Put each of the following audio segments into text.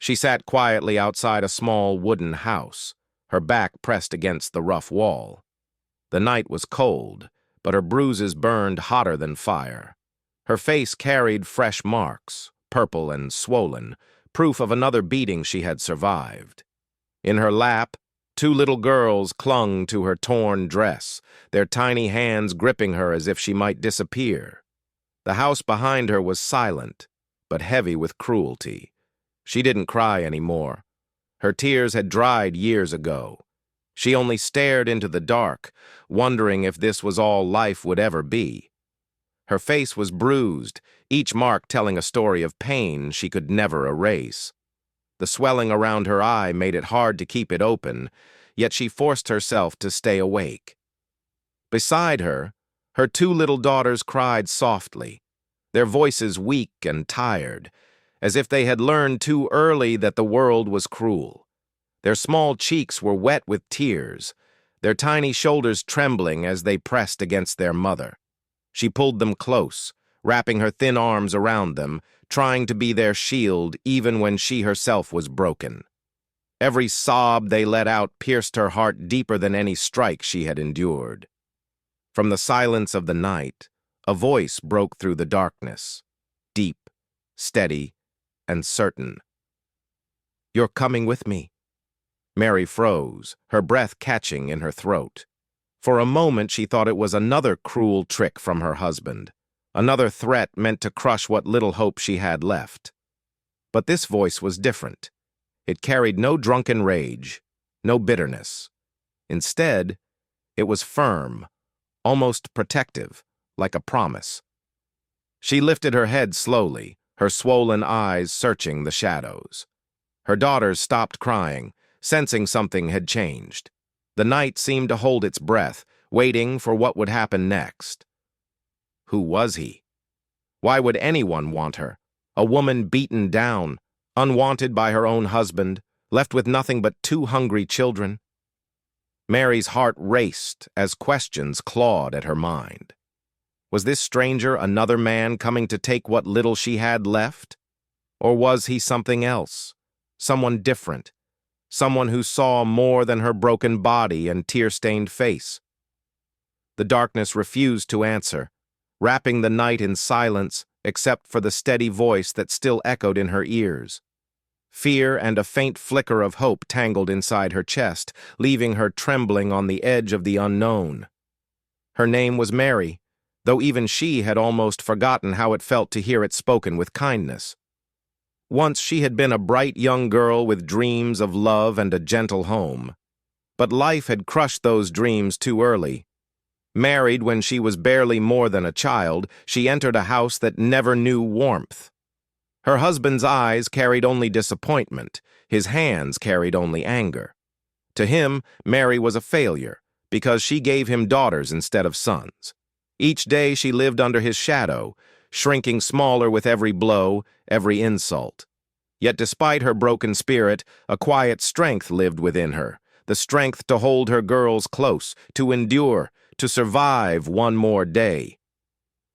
She sat quietly outside a small wooden house, her back pressed against the rough wall. The night was cold, but her bruises burned hotter than fire. Her face carried fresh marks, purple and swollen, proof of another beating she had survived. In her lap, two little girls clung to her torn dress, their tiny hands gripping her as if she might disappear. The house behind her was silent, but heavy with cruelty. She didn't cry anymore. Her tears had dried years ago. She only stared into the dark, wondering if this was all life would ever be. Her face was bruised, each mark telling a story of pain she could never erase. The swelling around her eye made it hard to keep it open, yet she forced herself to stay awake. Beside her, her two little daughters cried softly, their voices weak and tired, as if they had learned too early that the world was cruel. Their small cheeks were wet with tears, their tiny shoulders trembling as they pressed against their mother. She pulled them close, wrapping her thin arms around them, trying to be their shield even when she herself was broken. Every sob they let out pierced her heart deeper than any strike she had endured. From the silence of the night, a voice broke through the darkness, deep, steady, and certain. "You're coming with me." Mary froze, her breath catching in her throat. For a moment she thought it was another cruel trick from her husband, another threat meant to crush what little hope she had left. But this voice was different. It carried no drunken rage, no bitterness. Instead, it was firm, almost protective, like a promise. She lifted her head slowly, her swollen eyes searching the shadows. Her daughters stopped crying, sensing something had changed. The night seemed to hold its breath, waiting for what would happen next. Who was he? Why would anyone want her? A woman beaten down, unwanted by her own husband, left with nothing but two hungry children. Mary's heart raced as questions clawed at her mind. Was this stranger another man coming to take what little she had left? Or was he something else, someone different, someone who saw more than her broken body and tear-stained face? The darkness refused to answer, wrapping the night in silence except for the steady voice that still echoed in her ears. Fear and a faint flicker of hope tangled inside her chest, leaving her trembling on the edge of the unknown. Her name was Mary, though even she had almost forgotten how it felt to hear it spoken with kindness. Once she had been a bright young girl with dreams of love and a gentle home. But life had crushed those dreams too early. Married when she was barely more than a child, she entered a house that never knew warmth. Her husband's eyes carried only disappointment, his hands carried only anger. To him, Mary was a failure, because she gave him daughters instead of sons. Each day she lived under his shadow, shrinking smaller with every blow, every insult. Yet despite her broken spirit, a quiet strength lived within her, the strength to hold her girls close, to endure, to survive one more day.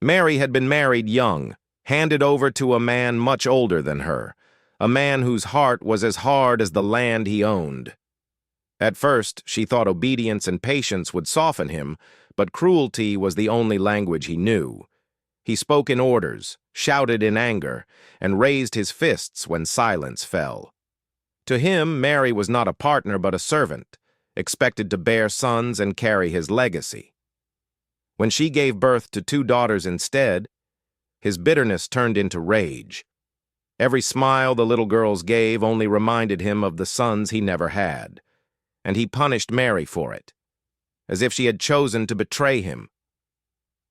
Mary had been married young, handed over to a man much older than her, a man whose heart was as hard as the land he owned. At first, she thought obedience and patience would soften him, but cruelty was the only language he knew. He spoke in orders, shouted in anger, and raised his fists when silence fell. To him, Mary was not a partner but a servant, expected to bear sons and carry his legacy. When she gave birth to two daughters instead, his bitterness turned into rage. Every smile the little girls gave only reminded him of the sons he never had, and he punished Mary for it, as if she had chosen to betray him.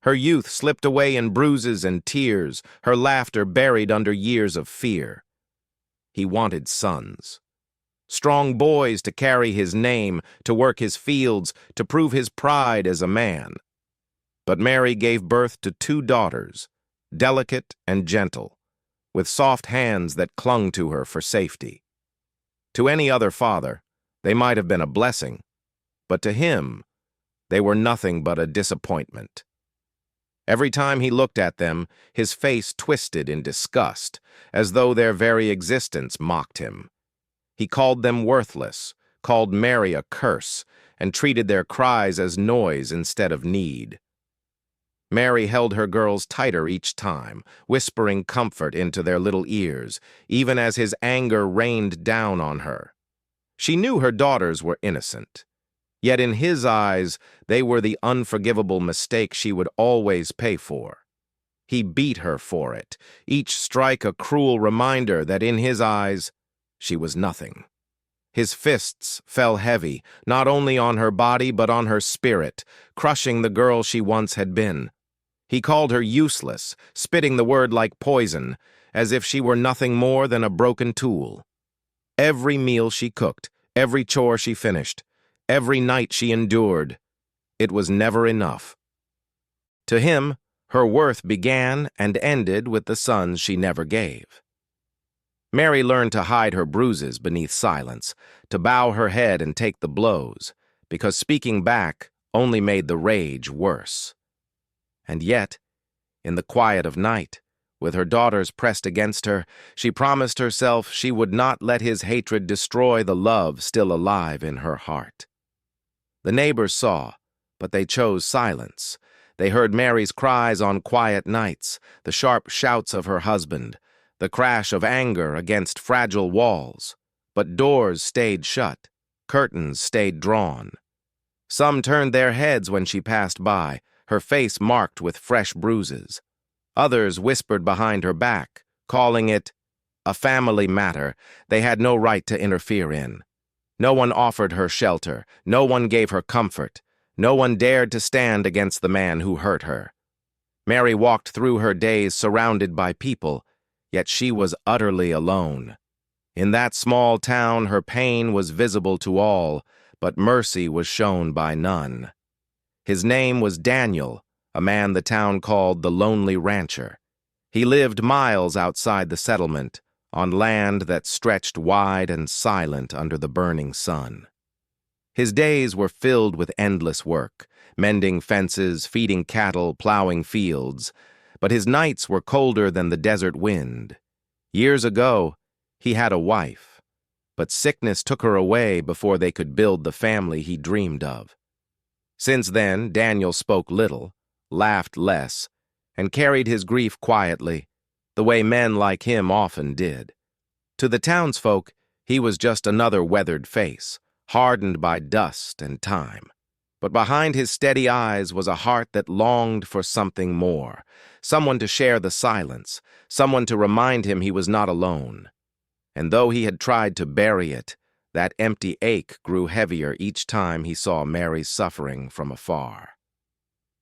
Her youth slipped away in bruises and tears, her laughter buried under years of fear. He wanted sons. Strong boys to carry his name, to work his fields, to prove his pride as a man. But Mary gave birth to two daughters, delicate and gentle, with soft hands that clung to her for safety. To any other father, they might have been a blessing, but to him, they were nothing but a disappointment. Every time he looked at them, his face twisted in disgust, as though their very existence mocked him. He called them worthless, called Mary a curse, and treated their cries as noise instead of need. Mary held her girls tighter each time, whispering comfort into their little ears, even as his anger rained down on her. She knew her daughters were innocent. Yet in his eyes, they were the unforgivable mistake she would always pay for. He beat her for it, each strike a cruel reminder that in his eyes, she was nothing. His fists fell heavy, not only on her body but on her spirit, crushing the girl she once had been. He called her useless, spitting the word like poison, as if she were nothing more than a broken tool. Every meal she cooked, every chore she finished, every night she endured, it was never enough. To him, her worth began and ended with the sons she never gave. Mary learned to hide her bruises beneath silence, to bow her head and take the blows, because speaking back only made the rage worse. And yet, in the quiet of night, with her daughters pressed against her, she promised herself she would not let his hatred destroy the love still alive in her heart. The neighbors saw, but they chose silence. They heard Mary's cries on quiet nights, the sharp shouts of her husband, the crash of anger against fragile walls. But doors stayed shut, curtains stayed drawn. Some turned their heads when she passed by, her face marked with fresh bruises. Others whispered behind her back, calling it a family matter they had no right to interfere in. No one offered her shelter, no one gave her comfort, no one dared to stand against the man who hurt her. Mary walked through her days surrounded by people, yet she was utterly alone. In that small town her pain was visible to all, but mercy was shown by none. His name was Daniel, a man the town called the Lonely Rancher. He lived miles outside the settlement, on land that stretched wide and silent under the burning sun. His days were filled with endless work, mending fences, feeding cattle, plowing fields, but his nights were colder than the desert wind. Years ago, he had a wife, but sickness took her away before they could build the family he dreamed of. Since then, Daniel spoke little, laughed less, and carried his grief quietly, the way men like him often did. To the townsfolk, he was just another weathered face, hardened by dust and time. But behind his steady eyes was a heart that longed for something more, someone to share the silence, someone to remind him he was not alone. And though he had tried to bury it, that empty ache grew heavier each time he saw Mary's suffering from afar.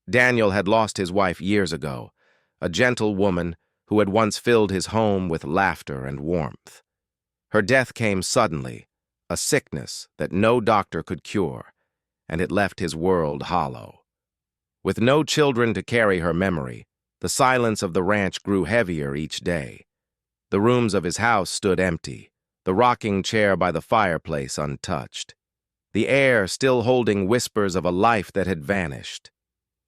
Daniel had lost his wife years ago, a gentle woman who had once filled his home with laughter and warmth. Her death came suddenly, a sickness that no doctor could cure, and it left his world hollow. With no children to carry her memory, the silence of the ranch grew heavier each day. The rooms of his house stood empty, the rocking chair by the fireplace untouched, the air still holding whispers of a life that had vanished.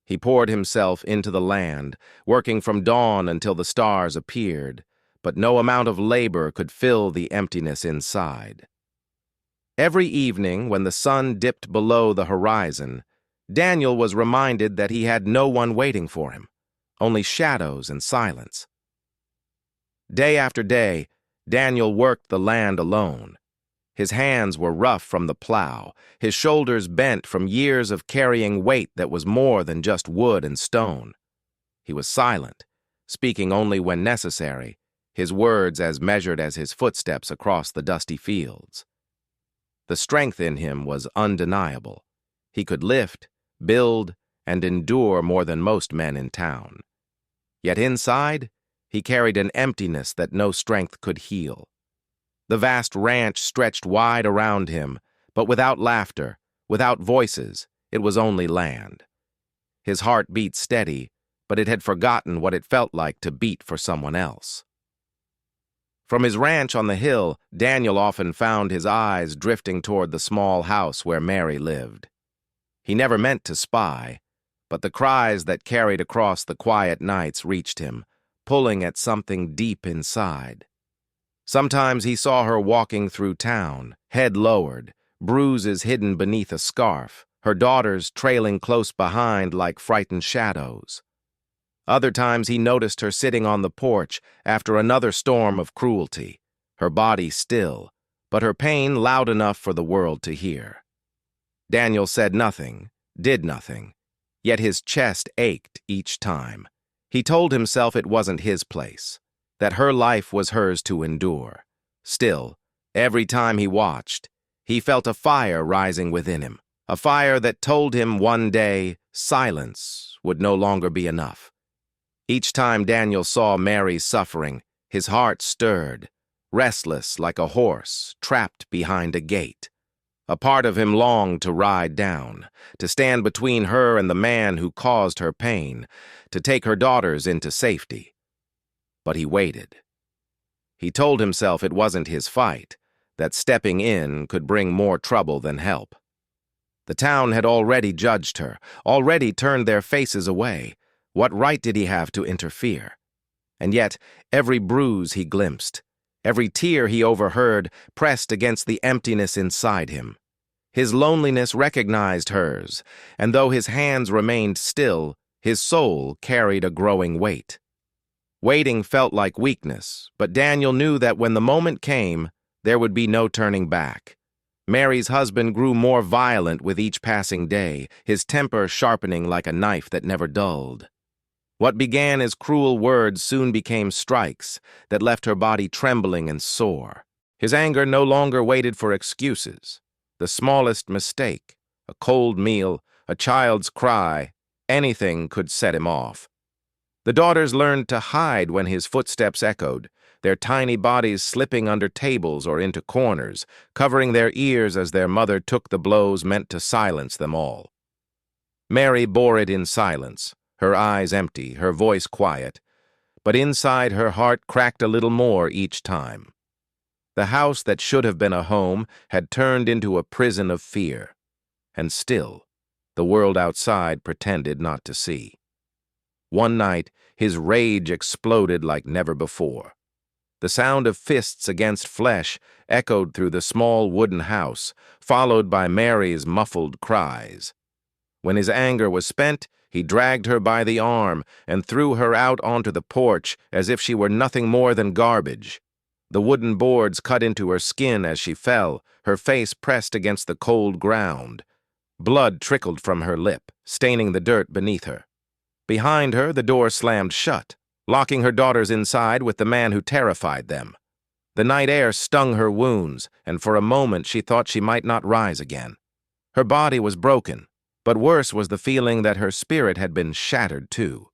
He poured himself into the land, working from dawn until the stars appeared, but no amount of labor could fill the emptiness inside. Every evening, when the sun dipped below the horizon, Daniel was reminded that he had no one waiting for him, only shadows and silence. Day after day, Daniel worked the land alone. His hands were rough from the plow, his shoulders bent from years of carrying weight that was more than just wood and stone. He was silent, speaking only when necessary, his words as measured as his footsteps across the dusty fields. The strength in him was undeniable. He could lift, build, and endure more than most men in town. Yet inside, he carried an emptiness that no strength could heal. The vast ranch stretched wide around him, but without laughter, without voices, it was only land. His heart beat steady, but it had forgotten what it felt like to beat for someone else. From his ranch on the hill, Daniel often found his eyes drifting toward the small house where Mary lived. He never meant to spy, but the cries that carried across the quiet nights reached him, pulling at something deep inside. Sometimes he saw her walking through town, head lowered, bruises hidden beneath a scarf, her daughters trailing close behind like frightened shadows. Other times he noticed her sitting on the porch after another storm of cruelty, her body still, but her pain loud enough for the world to hear. Daniel said nothing, did nothing, yet his chest ached each time. He told himself it wasn't his place, that her life was hers to endure. Still, every time he watched, he felt a fire rising within him, a fire that told him one day silence would no longer be enough. Each time Daniel saw Mary's suffering, his heart stirred, restless like a horse trapped behind a gate. A part of him longed to ride down, to stand between her and the man who caused her pain, to take her daughters into safety. But he waited. He told himself it wasn't his fight, that stepping in could bring more trouble than help. The town had already judged her, already turned their faces away. What right did he have to interfere? And yet, every bruise he glimpsed, every tear he overheard pressed against the emptiness inside him. His loneliness recognized hers, and though his hands remained still, his soul carried a growing weight. Waiting felt like weakness, but Daniel knew that when the moment came, there would be no turning back. Mary's husband grew more violent with each passing day, his temper sharpening like a knife that never dulled. What began as cruel words soon became strikes that left her body trembling and sore. His anger no longer waited for excuses. The smallest mistake, a cold meal, a child's cry, anything could set him off. The daughters learned to hide when his footsteps echoed, their tiny bodies slipping under tables or into corners, covering their ears as their mother took the blows meant to silence them all. Mary bore it in silence, her eyes empty, her voice quiet, but inside her heart cracked a little more each time. The house that should have been a home had turned into a prison of fear, and still, the world outside pretended not to see. One night, his rage exploded like never before. The sound of fists against flesh echoed through the small wooden house, followed by Mary's muffled cries. When his anger was spent, he dragged her by the arm and threw her out onto the porch as if she were nothing more than garbage. The wooden boards cut into her skin as she fell, her face pressed against the cold ground. Blood trickled from her lip, staining the dirt beneath her. Behind her, the door slammed shut, locking her daughters inside with the man who terrified them. The night air stung her wounds, and for a moment she thought she might not rise again. Her body was broken, but worse was the feeling that her spirit had been shattered too.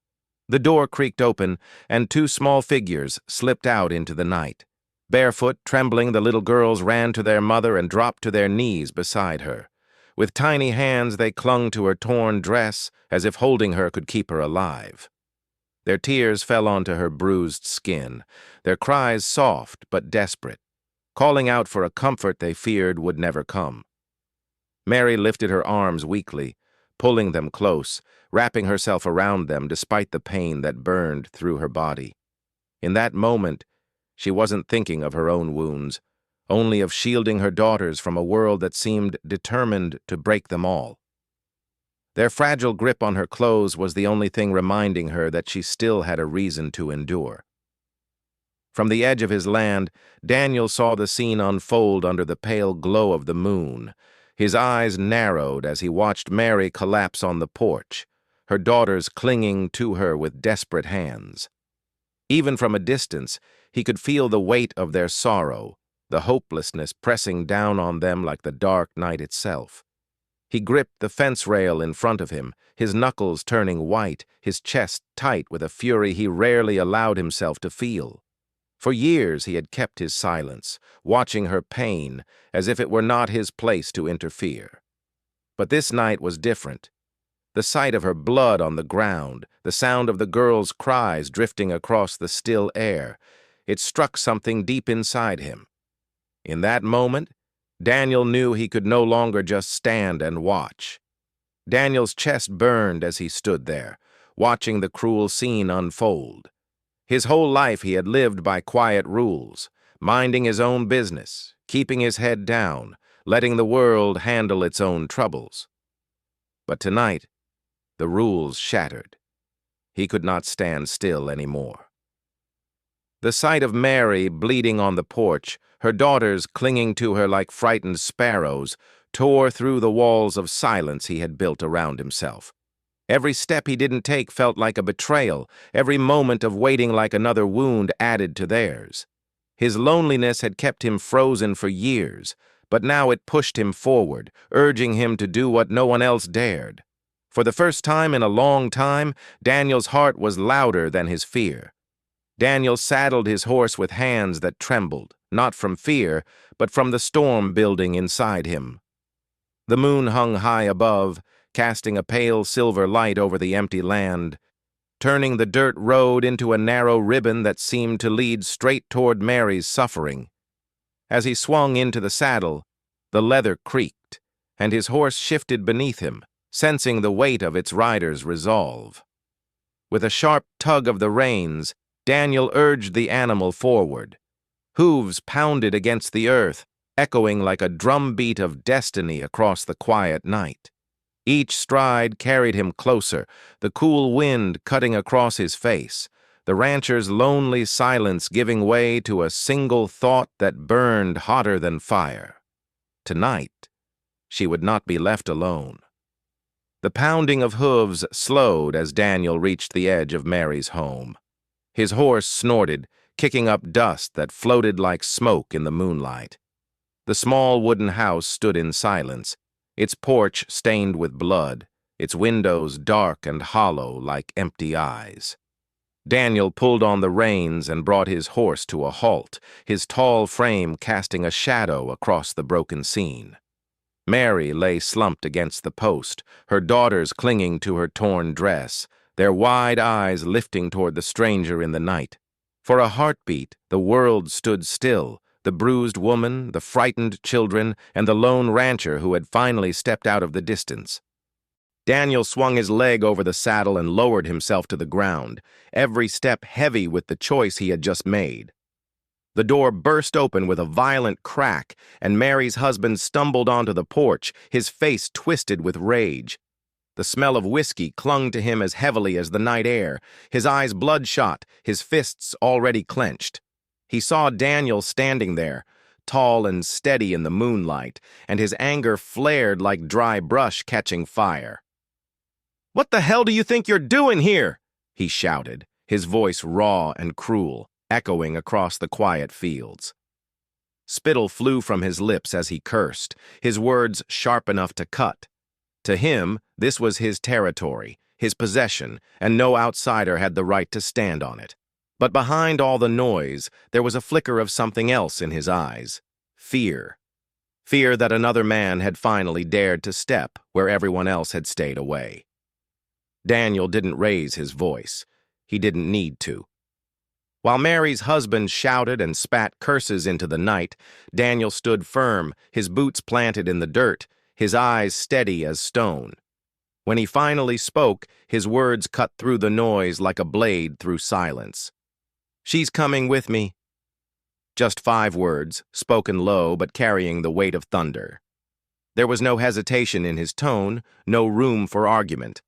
The door creaked open, and two small figures slipped out into the night. Barefoot, trembling, the little girls ran to their mother and dropped to their knees beside her. With tiny hands they clung to her torn dress, as if holding her could keep her alive. Their tears fell onto her bruised skin, their cries soft but desperate, calling out for a comfort they feared would never come. Mary lifted her arms weakly, pulling them close, wrapping herself around them despite the pain that burned through her body. In that moment, she wasn't thinking of her own wounds, only of shielding her daughters from a world that seemed determined to break them all. Their fragile grip on her clothes was the only thing reminding her that she still had a reason to endure. From the edge of his land, Daniel saw the scene unfold under the pale glow of the moon. His eyes narrowed as he watched Mary collapse on the porch, her daughters clinging to her with desperate hands. Even from a distance, he could feel the weight of their sorrow, the hopelessness pressing down on them like the dark night itself. He gripped the fence rail in front of him, his knuckles turning white, his chest tight with a fury he rarely allowed himself to feel. For years he had kept his silence, watching her pain as if it were not his place to interfere. But this night was different. The sight of her blood on the ground, the sound of the girl's cries drifting across the still air, it struck something deep inside him. In that moment, Daniel knew he could no longer just stand and watch. Daniel's chest burned as he stood there, watching the cruel scene unfold. His whole life he had lived by quiet rules, minding his own business, keeping his head down, letting the world handle its own troubles. But tonight, the rules shattered. He could not stand still anymore. The sight of Mary bleeding on the porch, her daughters clinging to her like frightened sparrows, tore through the walls of silence he had built around himself. Every step he didn't take felt like a betrayal, every moment of waiting like another wound added to theirs. His loneliness had kept him frozen for years, but now it pushed him forward, urging him to do what no one else dared. For the first time in a long time, Daniel's heart was louder than his fear. Daniel saddled his horse with hands that trembled, not from fear, but from the storm building inside him. The moon hung high above, casting a pale silver light over the empty land, turning the dirt road into a narrow ribbon that seemed to lead straight toward Mary's suffering. As he swung into the saddle, the leather creaked, and his horse shifted beneath him, sensing the weight of its rider's resolve. With a sharp tug of the reins, Daniel urged the animal forward. Hooves pounded against the earth, echoing like a drumbeat of destiny across the quiet night. Each stride carried him closer, the cool wind cutting across his face, the rancher's lonely silence giving way to a single thought that burned hotter than fire. Tonight, she would not be left alone. The pounding of hooves slowed as Daniel reached the edge of Mary's home. His horse snorted, kicking up dust that floated like smoke in the moonlight. The small wooden house stood in silence, its porch stained with blood, its windows dark and hollow like empty eyes. Daniel pulled on the reins and brought his horse to a halt, his tall frame casting a shadow across the broken scene. Mary lay slumped against the post, her daughters clinging to her torn dress, their wide eyes lifting toward the stranger in the night. For a heartbeat, the world stood still, the bruised woman, the frightened children, and the lone rancher who had finally stepped out of the distance. Daniel swung his leg over the saddle and lowered himself to the ground, every step heavy with the choice he had just made. The door burst open with a violent crack, and Mary's husband stumbled onto the porch, his face twisted with rage. The smell of whiskey clung to him as heavily as the night air, his eyes bloodshot, his fists already clenched. He saw Daniel standing there, tall and steady in the moonlight, and his anger flared like dry brush catching fire. "What the hell do you think you're doing here?" he shouted, his voice raw and cruel, echoing across the quiet fields. Spittle flew from his lips as he cursed, his words sharp enough to cut. To him, this was his territory, his possession, and no outsider had the right to stand on it. But behind all the noise, there was a flicker of something else in his eyes. Fear. Fear that another man had finally dared to step where everyone else had stayed away. Daniel didn't raise his voice. He didn't need to. While Mary's husband shouted and spat curses into the night, Daniel stood firm, his boots planted in the dirt, his eyes steady as stone. When he finally spoke, his words cut through the noise like a blade through silence. "She's coming with me." Just 5 words, spoken low but carrying the weight of thunder. There was no hesitation in his tone, no room for argument.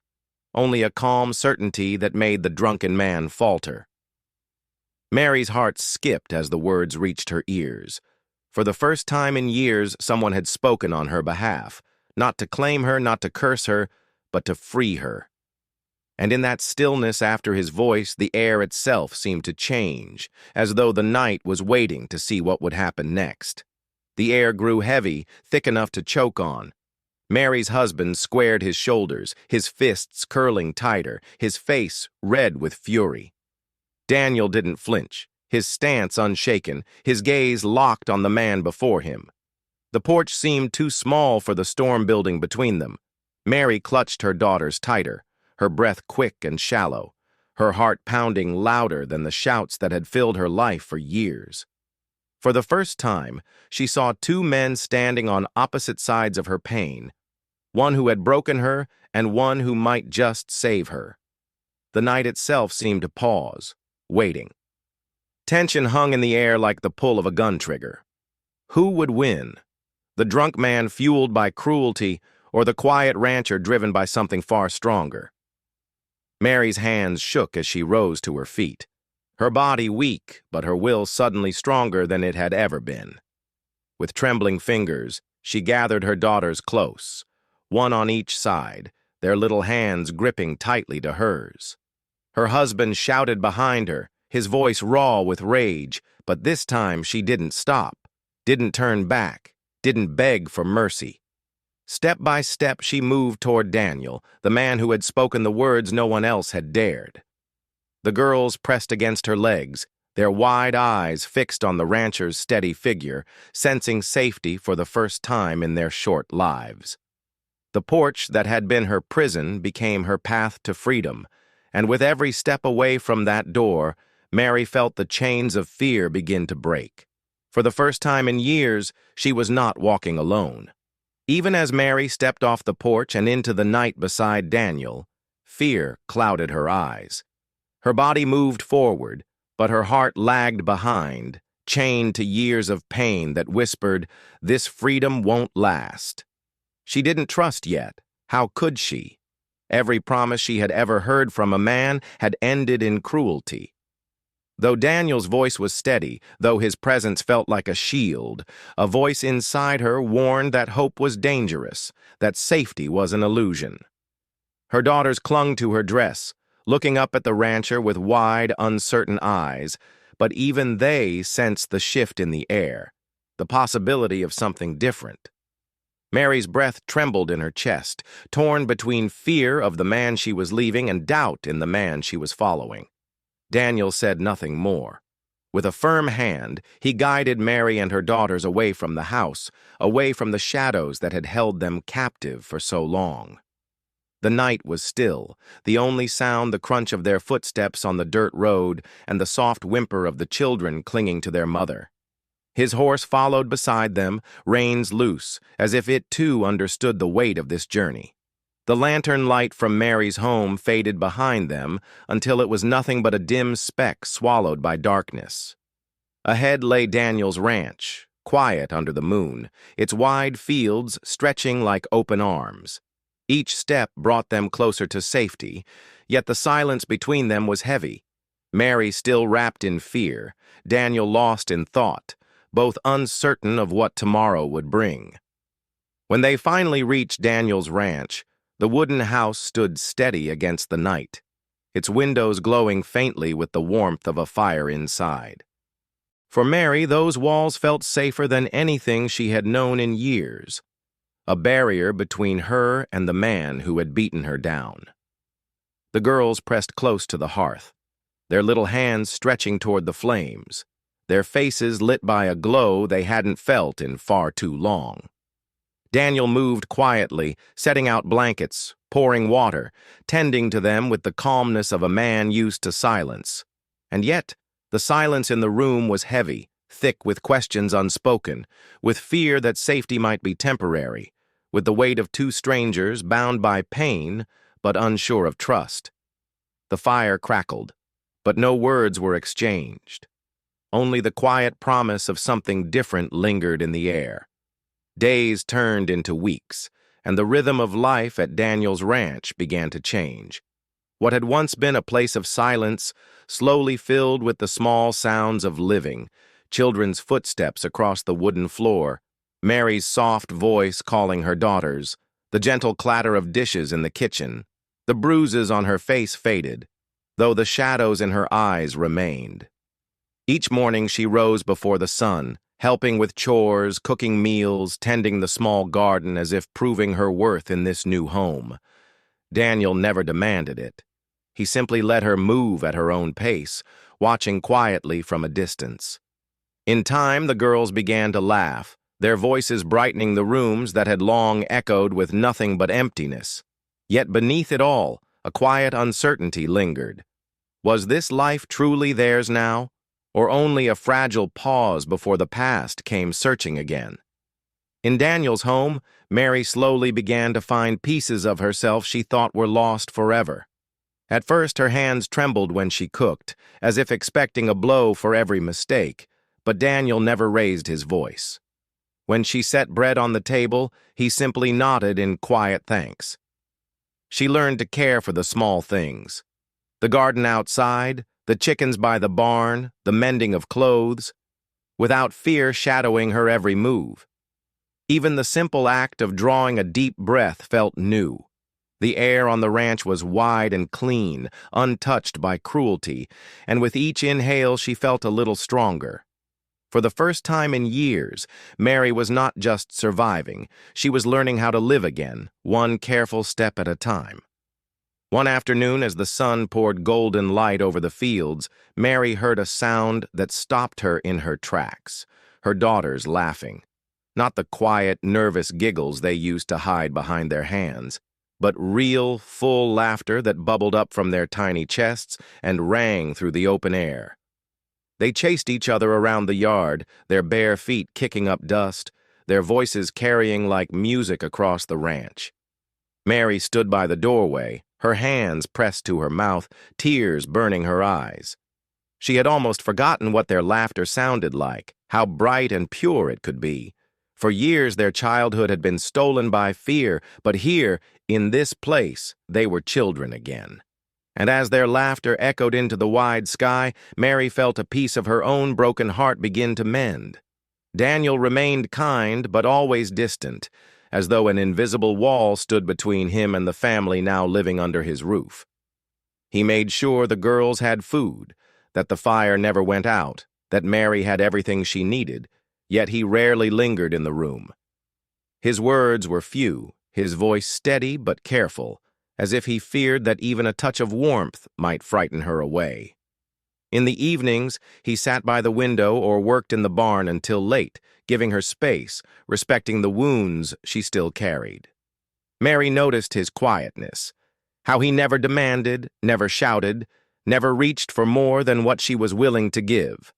Only a calm certainty that made the drunken man falter. Mary's heart skipped as the words reached her ears. For the first time in years, someone had spoken on her behalf, not to claim her, not to curse her, but to free her. And in that stillness after his voice, the air itself seemed to change, as though the night was waiting to see what would happen next. The air grew heavy, thick enough to choke on. Mary's husband squared his shoulders, his fists curling tighter, his face red with fury. Daniel didn't flinch, his stance unshaken, his gaze locked on the man before him. The porch seemed too small for the storm building between them. Mary clutched her daughters tighter, her breath quick and shallow, her heart pounding louder than the shouts that had filled her life for years. For the first time, she saw 2 men standing on opposite sides of her pain, one who had broken her and one who might just save her. The night itself seemed to pause, waiting. Tension hung in the air like the pull of a gun trigger. Who would win? The drunk man fueled by cruelty, or the quiet rancher driven by something far stronger? Mary's hands shook as she rose to her feet, her body weak, but her will suddenly stronger than it had ever been. With trembling fingers, she gathered her daughters close, one on each side, their little hands gripping tightly to hers. Her husband shouted behind her, his voice raw with rage, but this time she didn't stop, didn't turn back, didn't beg for mercy. Step by step she moved toward Daniel, the man who had spoken the words no one else had dared. The girls pressed against her legs, their wide eyes fixed on the rancher's steady figure, sensing safety for the first time in their short lives. The porch that had been her prison became her path to freedom, and with every step away from that door, Mary felt the chains of fear begin to break. For the first time in years, she was not walking alone. Even as Mary stepped off the porch and into the night beside Daniel, fear clouded her eyes. Her body moved forward, but her heart lagged behind, chained to years of pain that whispered, "This freedom won't last." She didn't trust yet. How could she? Every promise she had ever heard from a man had ended in cruelty. Though Daniel's voice was steady, though his presence felt like a shield, a voice inside her warned that hope was dangerous, that safety was an illusion. Her daughters clung to her dress, looking up at the rancher with wide, uncertain eyes, but even they sensed the shift in the air, the possibility of something different. Mary's breath trembled in her chest, torn between fear of the man she was leaving and doubt in the man she was following. Daniel said nothing more. With a firm hand, he guided Mary and her daughters away from the house, away from the shadows that had held them captive for so long. The night was still, the only sound the crunch of their footsteps on the dirt road and the soft whimper of the children clinging to their mother. His horse followed beside them, reins loose, as if it too understood the weight of this journey. The lantern light from Mary's home faded behind them until it was nothing but a dim speck swallowed by darkness. Ahead lay Daniel's ranch, quiet under the moon, its wide fields stretching like open arms. Each step brought them closer to safety, yet the silence between them was heavy. Mary still wrapped in fear, Daniel lost in thought, both uncertain of what tomorrow would bring. When they finally reached Daniel's ranch, the wooden house stood steady against the night, its windows glowing faintly with the warmth of a fire inside. For Mary, those walls felt safer than anything she had known in years, a barrier between her and the man who had beaten her down. The girls pressed close to the hearth, their little hands stretching toward the flames, their faces lit by a glow they hadn't felt in far too long. Daniel moved quietly, setting out blankets, pouring water, tending to them with the calmness of a man used to silence. And yet, the silence in the room was heavy, thick with questions unspoken, with fear that safety might be temporary, with the weight of two strangers bound by pain but unsure of trust. The fire crackled, but no words were exchanged. Only the quiet promise of something different lingered in the air. Days turned into weeks, and the rhythm of life at Daniel's ranch began to change. What had once been a place of silence slowly filled with the small sounds of living, children's footsteps across the wooden floor, Mary's soft voice calling her daughters, the gentle clatter of dishes in the kitchen. The bruises on her face faded, though the shadows in her eyes remained. Each morning she rose before the sun, helping with chores, cooking meals, tending the small garden as if proving her worth in this new home. Daniel never demanded it. He simply let her move at her own pace, watching quietly from a distance. In time, the girls began to laugh, their voices brightening the rooms that had long echoed with nothing but emptiness. Yet beneath it all, a quiet uncertainty lingered. Was this life truly theirs now, or only a fragile pause before the past came searching again? In Daniel's home, Mary slowly began to find pieces of herself she thought were lost forever. At first, her hands trembled when she cooked, as if expecting a blow for every mistake, but Daniel never raised his voice. When she set bread on the table, he simply nodded in quiet thanks. She learned to care for the small things. The garden outside, the chickens by the barn, the mending of clothes, without fear shadowing her every move. Even the simple act of drawing a deep breath felt new. The air on the ranch was wide and clean, untouched by cruelty, and with each inhale she felt a little stronger. For the first time in years, Mary was not just surviving, she was learning how to live again, one careful step at a time. One afternoon, as the sun poured golden light over the fields, Mary heard a sound that stopped her in her tracks, her daughters laughing. Not the quiet, nervous giggles they used to hide behind their hands, but real, full laughter that bubbled up from their tiny chests and rang through the open air. They chased each other around the yard, their bare feet kicking up dust, their voices carrying like music across the ranch. Mary stood by the doorway, her hands pressed to her mouth, tears burning her eyes. She had almost forgotten what their laughter sounded like, how bright and pure it could be. For years their childhood had been stolen by fear, but here, in this place, they were children again. And as their laughter echoed into the wide sky, Mary felt a piece of her own broken heart begin to mend. Daniel remained kind, but always distant, as though an invisible wall stood between him and the family now living under his roof. He made sure the girls had food, that the fire never went out, that Mary had everything she needed, yet he rarely lingered in the room. His words were few, his voice steady but careful, as if he feared that even a touch of warmth might frighten her away. In the evenings, he sat by the window or worked in the barn until late, giving her space, respecting the wounds she still carried. Mary noticed his quietness, how he never demanded, never shouted, never reached for more than what she was willing to give.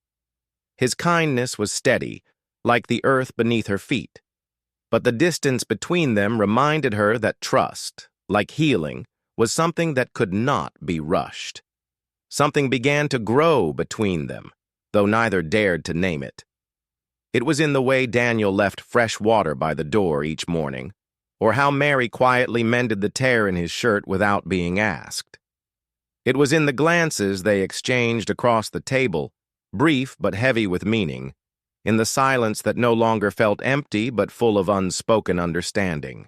His kindness was steady, like the earth beneath her feet. But the distance between them reminded her that trust, like healing, was something that could not be rushed. Something began to grow between them, though neither dared to name it. It was in the way Daniel left fresh water by the door each morning, or how Mary quietly mended the tear in his shirt without being asked. It was in the glances they exchanged across the table, brief but heavy with meaning, in the silence that no longer felt empty but full of unspoken understanding.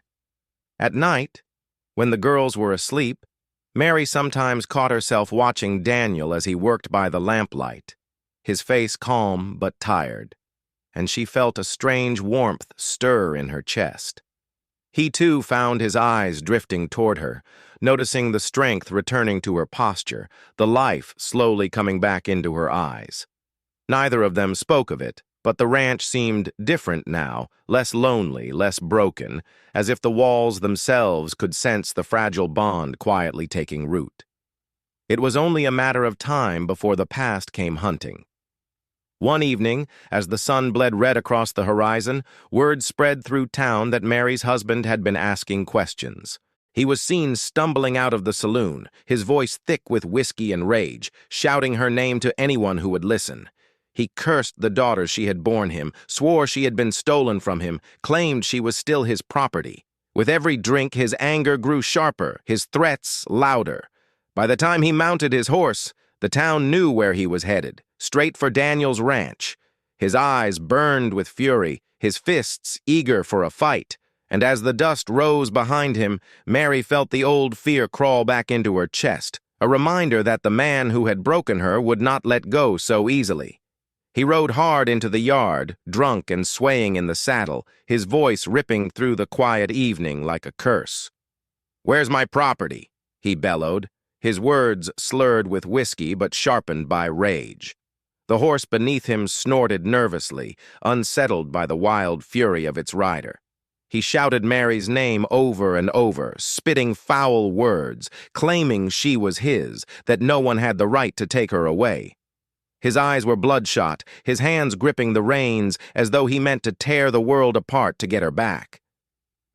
At night, when the girls were asleep, Mary sometimes caught herself watching Daniel as he worked by the lamplight, his face calm but tired, and she felt a strange warmth stir in her chest. He too found his eyes drifting toward her, noticing the strength returning to her posture, the life slowly coming back into her eyes. Neither of them spoke of it, but the ranch seemed different now, less lonely, less broken, as if the walls themselves could sense the fragile bond quietly taking root. It was only a matter of time before the past came hunting. One evening, as the sun bled red across the horizon, word spread through town that Mary's husband had been asking questions. He was seen stumbling out of the saloon, his voice thick with whiskey and rage, shouting her name to anyone who would listen. He cursed the daughter she had borne him, swore she had been stolen from him, claimed she was still his property. With every drink, his anger grew sharper, his threats louder. By the time he mounted his horse, the town knew where he was headed, straight for Daniel's ranch. His eyes burned with fury, his fists eager for a fight, and as the dust rose behind him, Mary felt the old fear crawl back into her chest, a reminder that the man who had broken her would not let go so easily. He rode hard into the yard, drunk and swaying in the saddle, his voice ripping through the quiet evening like a curse. "Where's my property?" he bellowed, his words slurred with whiskey but sharpened by rage. The horse beneath him snorted nervously, unsettled by the wild fury of its rider. He shouted Mary's name over and over, spitting foul words, claiming she was his, that no one had the right to take her away. His eyes were bloodshot, his hands gripping the reins as though he meant to tear the world apart to get her back.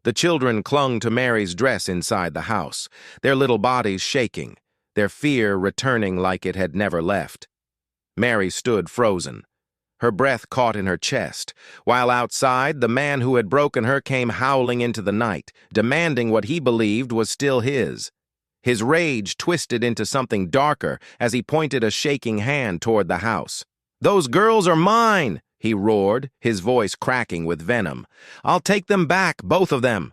The children clung to Mary's dress inside the house, their little bodies shaking, their fear returning like it had never left. Mary stood frozen, her breath caught in her chest, while outside the man who had broken her came howling into the night, demanding what he believed was still his. His rage twisted into something darker as he pointed a shaking hand toward the house. "Those girls are mine!" he roared, his voice cracking with venom. "I'll take them back, both of them.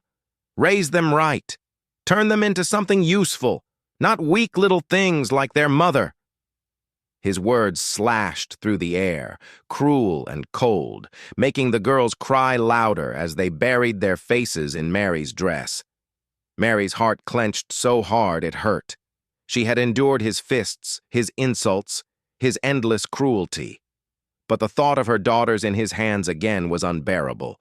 Raise them right. Turn them into something useful, not weak little things like their mother." His words slashed through the air, cruel and cold, making the girls cry louder as they buried their faces in Mary's dress. Mary's heart clenched so hard it hurt. She had endured his fists, his insults, his endless cruelty. But the thought of her daughters in his hands again was unbearable.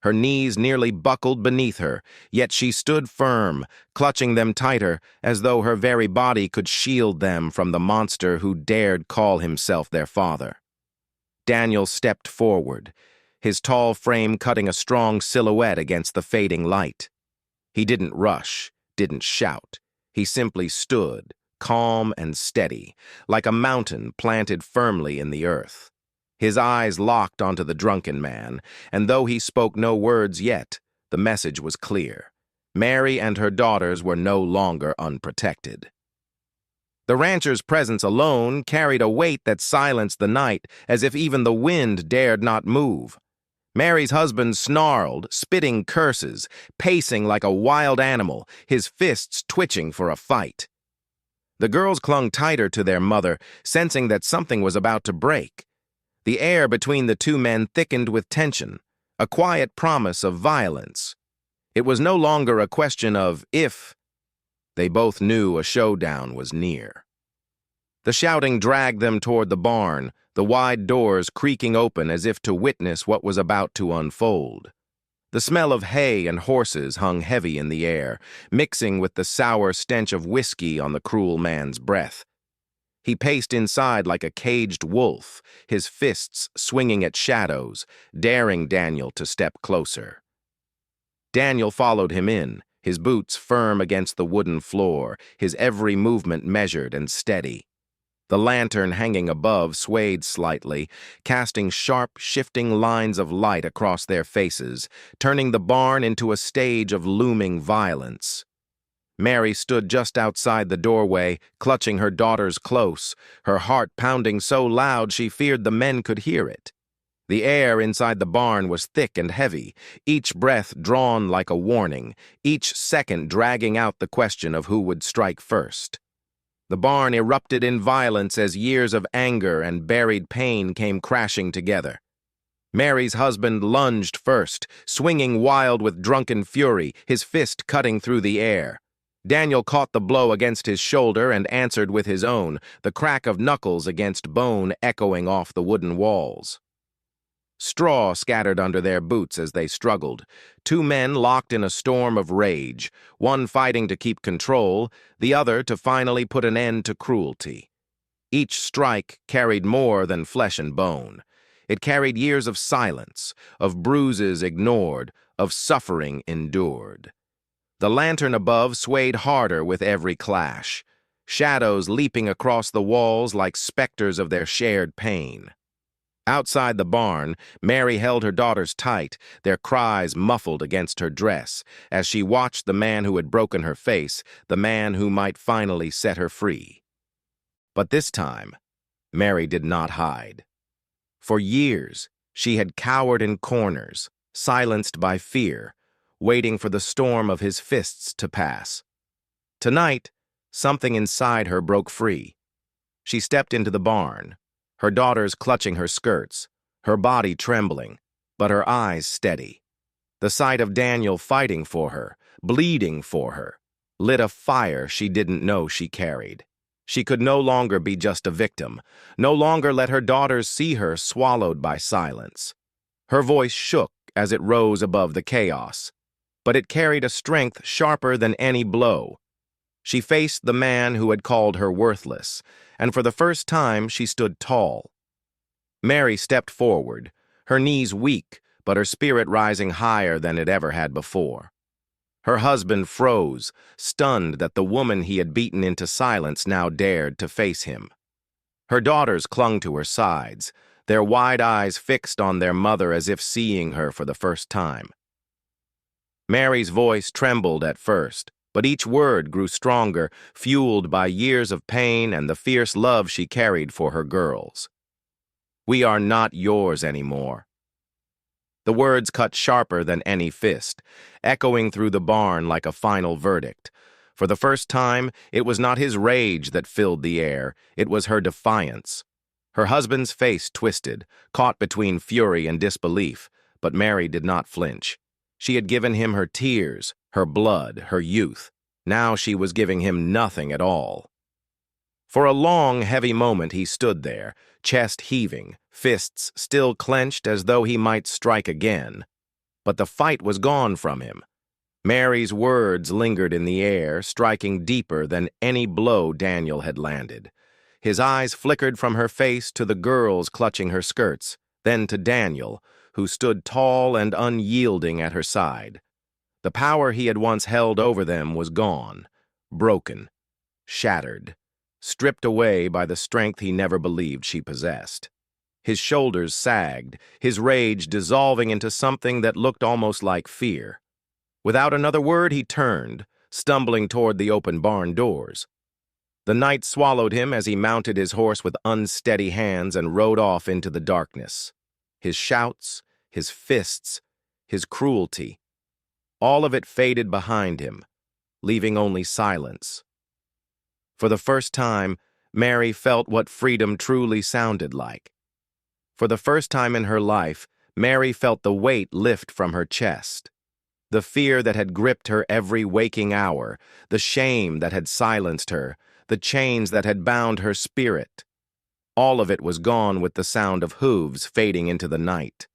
Her knees nearly buckled beneath her, yet she stood firm, clutching them tighter, as though her very body could shield them from the monster who dared call himself their father. Daniel stepped forward, his tall frame cutting a strong silhouette against the fading light. He didn't rush, didn't shout. He simply stood, calm and steady, like a mountain planted firmly in the earth. His eyes locked onto the drunken man, and though he spoke no words yet, the message was clear. Mary and her daughters were no longer unprotected. The rancher's presence alone carried a weight that silenced the night, as if even the wind dared not move. Mary's husband snarled, spitting curses, pacing like a wild animal, his fists twitching for a fight. The girls clung tighter to their mother, sensing that something was about to break. The air between the two men thickened with tension, a quiet promise of violence. It was no longer a question of if. They both knew a showdown was near. The shouting dragged them toward the barn, the wide doors creaking open as if to witness what was about to unfold. The smell of hay and horses hung heavy in the air, mixing with the sour stench of whiskey on the cruel man's breath. He paced inside like a caged wolf, his fists swinging at shadows, daring Daniel to step closer. Daniel followed him in, his boots firm against the wooden floor, his every movement measured and steady. The lantern hanging above swayed slightly, casting sharp, shifting lines of light across their faces, turning the barn into a stage of looming violence. Mary stood just outside the doorway, clutching her daughters close, her heart pounding so loud she feared the men could hear it. The air inside the barn was thick and heavy, each breath drawn like a warning, each second dragging out the question of who would strike first. The barn erupted in violence as years of anger and buried pain came crashing together. Mary's husband lunged first, swinging wild with drunken fury, his fist cutting through the air. Daniel caught the blow against his shoulder and answered with his own, the crack of knuckles against bone echoing off the wooden walls. Straw scattered under their boots as they struggled, two men locked in a storm of rage, one fighting to keep control, the other to finally put an end to cruelty. Each strike carried more than flesh and bone. It carried years of silence, of bruises ignored, of suffering endured. The lantern above swayed harder with every clash, shadows leaping across the walls like specters of their shared pain. Outside the barn, Mary held her daughters tight, their cries muffled against her dress, as she watched the man who had broken her face, the man who might finally set her free. But this time, Mary did not hide. For years, she had cowered in corners, silenced by fear, waiting for the storm of his fists to pass. Tonight, something inside her broke free. She stepped into the barn, her daughters clutching her skirts, her body trembling, but her eyes steady. The sight of Daniel fighting for her, bleeding for her, lit a fire she didn't know she carried. She could no longer be just a victim, no longer let her daughters see her swallowed by silence. Her voice shook as it rose above the chaos, but it carried a strength sharper than any blow. She faced the man who had called her worthless, and for the first time she stood tall. Mary stepped forward, her knees weak, but her spirit rising higher than it ever had before. Her husband froze, stunned that the woman he had beaten into silence now dared to face him. Her daughters clung to her sides, their wide eyes fixed on their mother as if seeing her for the first time. Mary's voice trembled at first, but each word grew stronger, fueled by years of pain and the fierce love she carried for her girls. "We are not yours anymore." The words cut sharper than any fist, echoing through the barn like a final verdict. For the first time, it was not his rage that filled the air, it was her defiance. Her husband's face twisted, caught between fury and disbelief, but Mary did not flinch. She had given him her tears, her blood, her youth. Now she was giving him nothing at all. For a long, heavy moment he stood there, chest heaving, fists still clenched as though he might strike again. But the fight was gone from him. Mary's words lingered in the air, striking deeper than any blow Daniel had landed. His eyes flickered from her face to the girls clutching her skirts, then to Daniel, who stood tall and unyielding at her side. The power he had once held over them was gone, broken, shattered, stripped away by the strength he never believed she possessed. His shoulders sagged, his rage dissolving into something that looked almost like fear. Without another word, he turned, stumbling toward the open barn doors. The night swallowed him as he mounted his horse with unsteady hands and rode off into the darkness. His shouts, his fists, his cruelty, all of it faded behind him, leaving only silence. For the first time, Mary felt what freedom truly sounded like. For the first time in her life, Mary felt the weight lift from her chest. The fear that had gripped her every waking hour, the shame that had silenced her, the chains that had bound her spirit. All of it was gone with the sound of hooves fading into the night.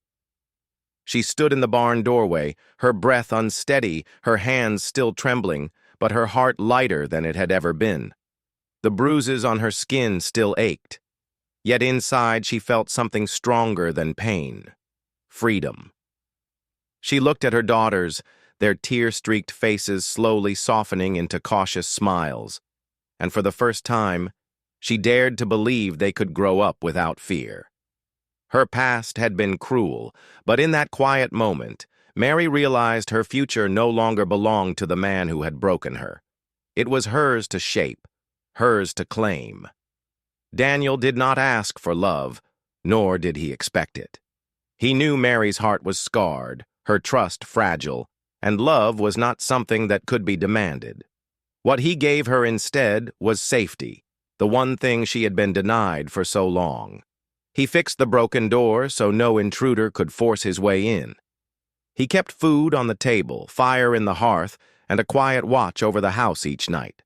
She stood in the barn doorway, her breath unsteady, her hands still trembling, but her heart lighter than it had ever been. The bruises on her skin still ached, yet inside she felt something stronger than pain: freedom. She looked at her daughters, their tear-streaked faces slowly softening into cautious smiles, and for the first time, she dared to believe they could grow up without fear. Her past had been cruel, but in that quiet moment, Mary realized her future no longer belonged to the man who had broken her. It was hers to shape, hers to claim. Daniel did not ask for love, nor did he expect it. He knew Mary's heart was scarred, her trust fragile, and love was not something that could be demanded. What he gave her instead was safety, the one thing she had been denied for so long. He fixed the broken door so no intruder could force his way in. He kept food on the table, fire in the hearth, and a quiet watch over the house each night.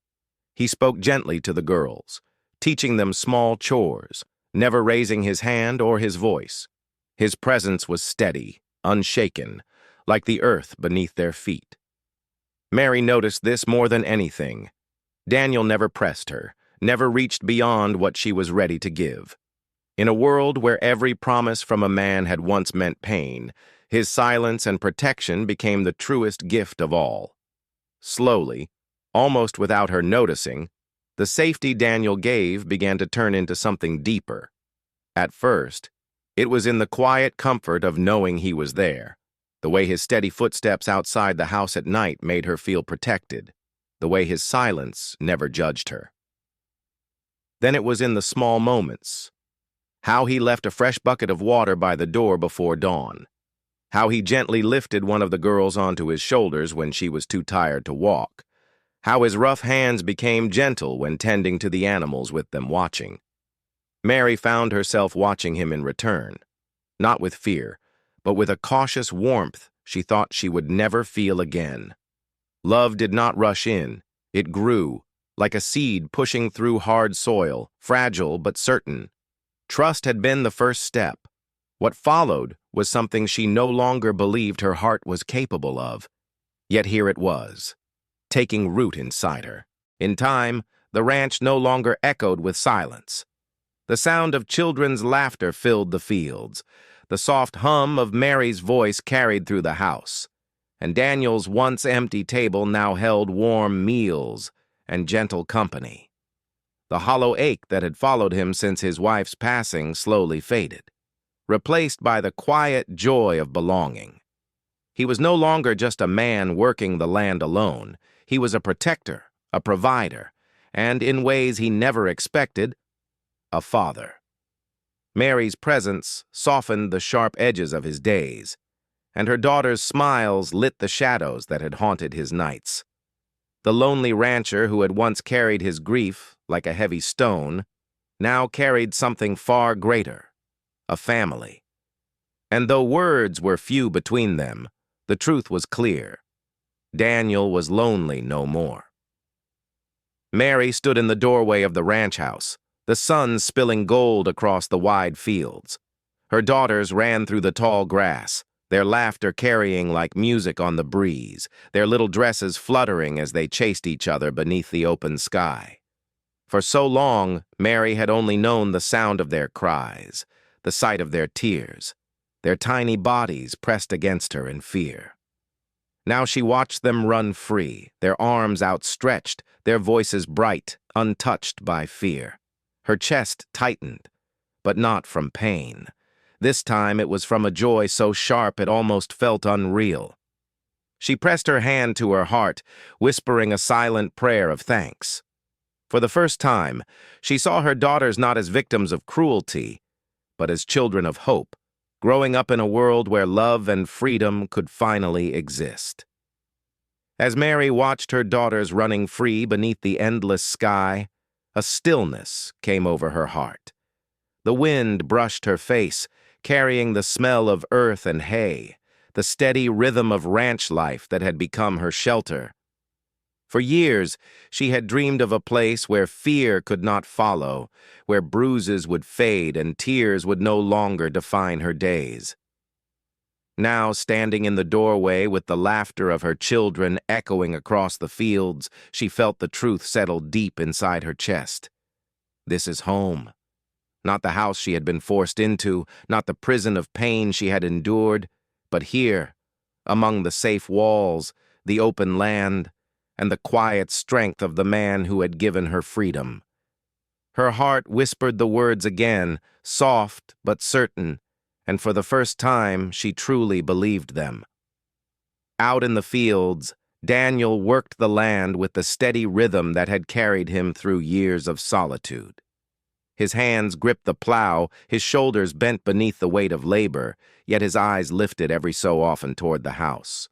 He spoke gently to the girls, teaching them small chores, never raising his hand or his voice. His presence was steady, unshaken, like the earth beneath their feet. Mary noticed this more than anything. Daniel never pressed her, never reached beyond what she was ready to give. In a world where every promise from a man had once meant pain, his silence and protection became the truest gift of all. Slowly, almost without her noticing, the safety Daniel gave began to turn into something deeper. At first, it was in the quiet comfort of knowing he was there. The way his steady footsteps outside the house at night made her feel protected. The way his silence never judged her. Then it was in the small moments. How he left a fresh bucket of water by the door before dawn. How he gently lifted one of the girls onto his shoulders when she was too tired to walk. How his rough hands became gentle when tending to the animals with them watching. Mary found herself watching him in return, not with fear, but with a cautious warmth she thought she would never feel again. Love did not rush in. It grew, like a seed pushing through hard soil, fragile but certain. Trust had been the first step. What followed was something she no longer believed her heart was capable of. Yet here it was, taking root inside her. In time, the ranch no longer echoed with silence. The sound of children's laughter filled the fields. The soft hum of Mary's voice carried through the house. And Daniel's once empty table now held warm meals and gentle company. The hollow ache that had followed him since his wife's passing slowly faded, replaced by the quiet joy of belonging. He was no longer just a man working the land alone. He was a protector, a provider, and in ways he never expected, a father. Mary's presence softened the sharp edges of his days, and her daughter's smiles lit the shadows that had haunted his nights. The lonely rancher who had once carried his grief like a heavy stone now carried something far greater, a family. And though words were few between them, the truth was clear. Daniel was lonely no more. Mary stood in the doorway of the ranch house, the sun spilling gold across the wide fields. Her daughters ran through the tall grass, their laughter carrying like music on the breeze, their little dresses fluttering as they chased each other beneath the open sky. For so long, Mary had only known the sound of their cries, the sight of their tears, their tiny bodies pressed against her in fear. Now she watched them run free, their arms outstretched, their voices bright, untouched by fear. Her chest tightened, but not from pain. This time it was from a joy so sharp it almost felt unreal. She pressed her hand to her heart, whispering a silent prayer of thanks. For the first time, she saw her daughters not as victims of cruelty, but as children of hope, growing up in a world where love and freedom could finally exist. As Mary watched her daughters running free beneath the endless sky, a stillness came over her heart. The wind brushed her face, carrying the smell of earth and hay, the steady rhythm of ranch life that had become her shelter. For years, she had dreamed of a place where fear could not follow, where bruises would fade and tears would no longer define her days. Now, standing in the doorway with the laughter of her children echoing across the fields, she felt the truth settle deep inside her chest. This is home. Not the house she had been forced into, not the prison of pain she had endured, but here, among the safe walls, the open land, and the quiet strength of the man who had given her freedom. Her heart whispered the words again, soft but certain, and for the first time she truly believed them. Out in the fields, Daniel worked the land with the steady rhythm that had carried him through years of solitude. His hands gripped the plow, his shoulders bent beneath the weight of labor, yet his eyes lifted every so often toward the house.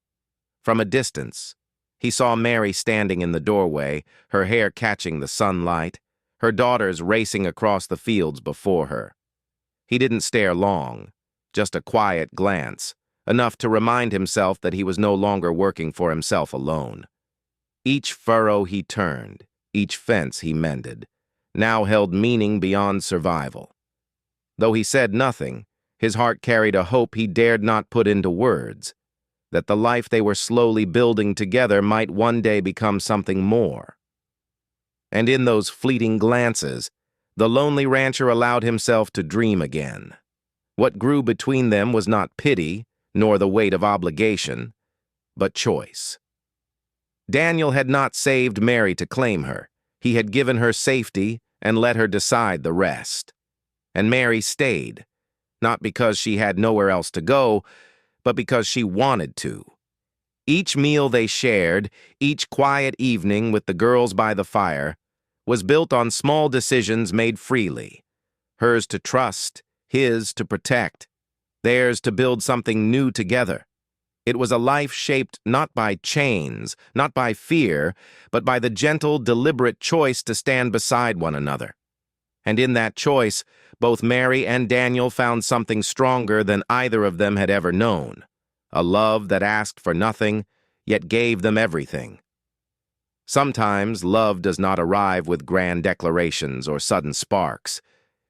From a distance, he saw Mary standing in the doorway, her hair catching the sunlight, her daughters racing across the fields before her. He didn't stare long, just a quiet glance, enough to remind himself that he was no longer working for himself alone. Each furrow he turned, each fence he mended, now held meaning beyond survival. Though he said nothing, his heart carried a hope he dared not put into words, that the life they were slowly building together might one day become something more. And in those fleeting glances, the lonely rancher allowed himself to dream again. What grew between them was not pity, nor the weight of obligation, but choice. Daniel had not saved Mary to claim her. He had given her safety and let her decide the rest. And Mary stayed, not because she had nowhere else to go, but because she wanted to. Each meal they shared, each quiet evening with the girls by the fire, was built on small decisions made freely. Hers to trust, his to protect, theirs to build something new together. It was a life shaped not by chains, not by fear, but by the gentle, deliberate choice to stand beside one another. And in that choice, both Mary and Daniel found something stronger than either of them had ever known, a love that asked for nothing, yet gave them everything. Sometimes love does not arrive with grand declarations or sudden sparks.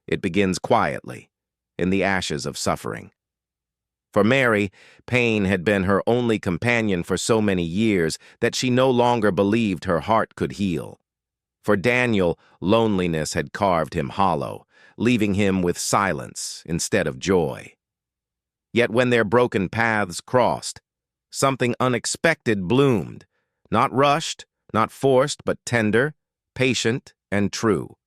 It begins quietly, in the ashes of suffering. For Mary, pain had been her only companion for so many years that she no longer believed her heart could heal. For Daniel, loneliness had carved him hollow, leaving him with silence instead of joy. Yet when their broken paths crossed, something unexpected bloomed, not rushed, not forced, but tender, patient, and true.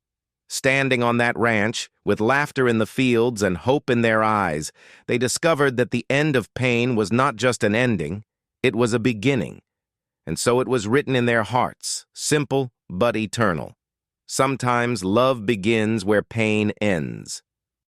Standing on that ranch, with laughter in the fields and hope in their eyes, they discovered that the end of pain was not just an ending, it was a beginning. And so it was written in their hearts, simple but eternal. Sometimes love begins where pain ends.